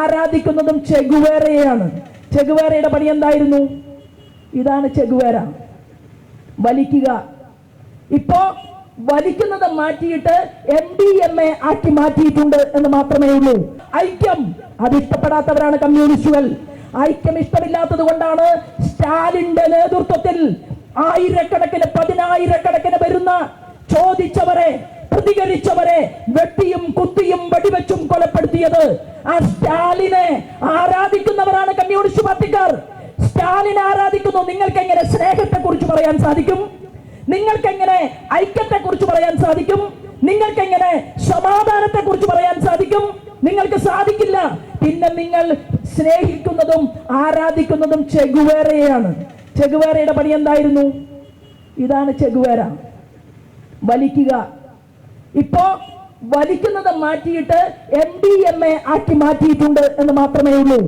ആരാധിക്കുന്നതും ചെഗുവേരയാണ്. ചെഗുവേരയുടെ പണി എന്തായിരുന്നു? ഇതാണ് ചെഗുവേര, വലിക്കുക. ഇപ്പോ വലിക്കുന്നത് മാറ്റിയിട്ട് MDMA ആക്കി മാറ്റിയിട്ടുണ്ട് എന്ന് മാത്രമേ ഉള്ളൂ. ഐക്യം അത് ഇഷ്ടപ്പെടാത്തവരാണ് കമ്മ്യൂണിസ്റ്റുകൾ. ഐക്യം ഇഷ്ടമില്ലാത്തത് കൊണ്ടാണ് സ്റ്റാലിന്റെ നേതൃത്വത്തിൽ ആയിരക്കണക്കിന് പതിനായിരക്കണക്കിന് വരുന്ന ചോദിച്ചവരെ, പ്രതികരിച്ചവരെ വെട്ടിയും കുത്തിയും വെടിവെച്ചും കൊലപ്പെടുത്തിയത്. ആ സ്റ്റാലിനെ ആരാധിക്കുന്നവരാണ് കമ്മ്യൂണിസ്റ്റ് പാർട്ടിക്കാർ. സ്റ്റാലിനെ ആരാധിക്കുന്നു. നിങ്ങൾക്ക് എങ്ങനെ സ്നേഹത്തെ കുറിച്ച് പറയാൻ സാധിക്കും? നിങ്ങൾക്ക് എങ്ങനെ ഐക്യത്തെ കുറിച്ച് പറയാൻ സാധിക്കും? നിങ്ങൾക്ക് എങ്ങനെ സമാധാനത്തെ കുറിച്ച് പറയാൻ സാധിക്കും? നിങ്ങൾക്ക് സാധിക്കില്ല. പിന്നെ നിങ്ങൾ സ്നേഹിക്കുന്നതും ആരാധിക്കുന്നതും ചെഗുവേരയാണ്. ചെഗുവേരയുടെ പണി എന്തായിരുന്നു? ഇതാണ് ചെഗുവേര, വലിക്കുക. ഇപ്പോ വലിക്കുന്നത് മാറ്റിയിട്ട് MDMA ആക്കി മാറ്റിയിട്ടുണ്ട് എന്ന് മാത്രമേ ഉള്ളൂ.